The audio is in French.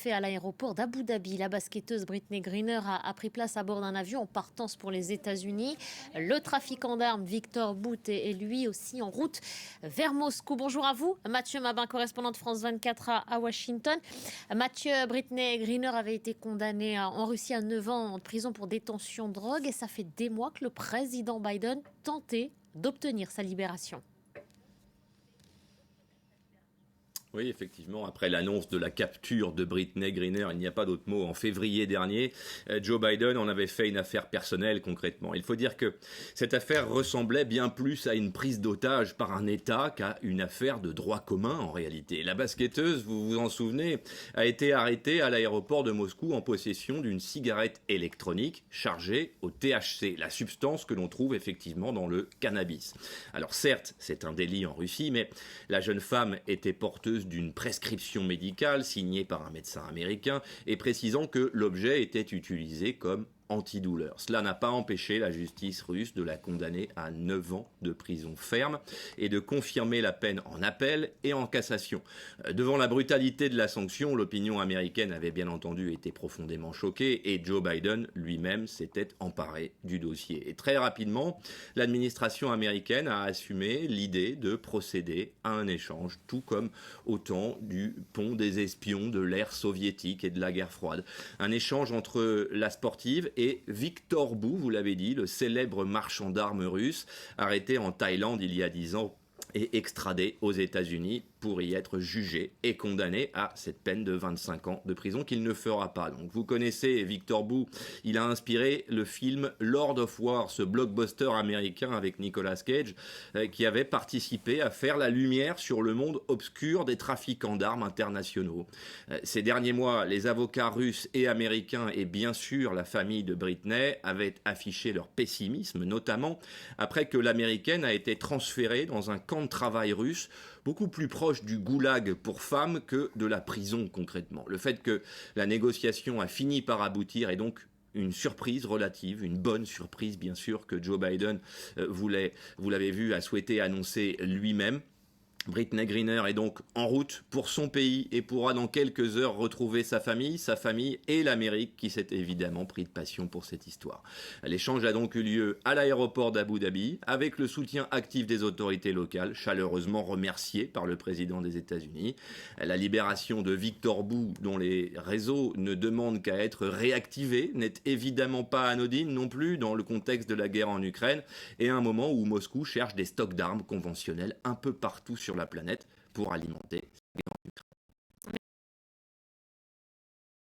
Fait à l'aéroport d'Abu Dhabi. La basketteuse Brittney Griner a pris place à bord d'un avion en partance pour les États-Unis. Le trafiquant d'armes Victor Bout est lui aussi en route vers Moscou. Bonjour à vous, Mathieu Mabin, correspondant de France 24 à Washington. Mathieu, Brittney Griner avait été condamnée en Russie à 9 ans de prison pour détention de drogue et ça fait des mois que le président Biden tentait d'obtenir sa libération. Oui, effectivement, après l'annonce de la capture de Brittney Griner, il n'y a pas d'autre mot, en février dernier, Joe Biden en avait fait une affaire personnelle concrètement. Il faut dire que cette affaire ressemblait bien plus à une prise d'otage par un État qu'à une affaire de droit commun en réalité. La basketteuse, vous vous en souvenez, a été arrêtée à l'aéroport de Moscou en possession d'une cigarette électronique chargée au THC, la substance que l'on trouve effectivement dans le cannabis. Alors certes, c'est un délit en Russie, mais la jeune femme était porteuse d'une prescription médicale signée par un médecin américain et précisant que l'objet était utilisé comme antidouleur. Cela n'a pas empêché la justice russe de la condamner à 9 ans de prison ferme et de confirmer la peine en appel et en cassation. Devant la brutalité de la sanction, l'opinion américaine avait bien entendu été profondément choquée et Joe Biden lui-même s'était emparé du dossier. Et très rapidement, l'administration américaine a assumé l'idée de procéder à un échange, tout comme au temps du pont des espions de l'ère soviétique et de la guerre froide. Un échange entre la sportive et Victor Bout, vous l'avez dit, le célèbre marchand d'armes russe, arrêté en Thaïlande il y a 10 ans et extradé aux États-Unis pour y être jugé et condamné à cette peine de 25 ans de prison qu'il ne fera pas. Donc vous connaissez Victor Bout, il a inspiré le film Lord of War, ce blockbuster américain avec Nicolas Cage, qui avait participé à faire la lumière sur le monde obscur des trafiquants d'armes internationaux. Ces derniers mois, les avocats russes et américains et bien sûr la famille de Brittney avaient affiché leur pessimisme, notamment après que l'américaine a été transférée dans un camp de travail russe beaucoup plus proche du goulag pour femmes que de la prison concrètement. Le fait que la négociation a fini par aboutir est donc une surprise relative, une bonne surprise bien sûr que Joe Biden voulait, vous l'avez vu, a souhaité annoncer lui-même. Brittney Griner est donc en route pour son pays et pourra dans quelques heures retrouver sa famille et l'Amérique qui s'est évidemment pris de passion pour cette histoire. L'échange a donc eu lieu à l'aéroport d'Abu Dhabi avec le soutien actif des autorités locales, chaleureusement remerciées par le président des États-Unis. La libération de Victor Bout, dont les réseaux ne demandent qu'à être réactivés, n'est évidemment pas anodine non plus dans le contexte de la guerre en Ukraine et à un moment où Moscou cherche des stocks d'armes conventionnelles un peu partout sur la planète pour alimenter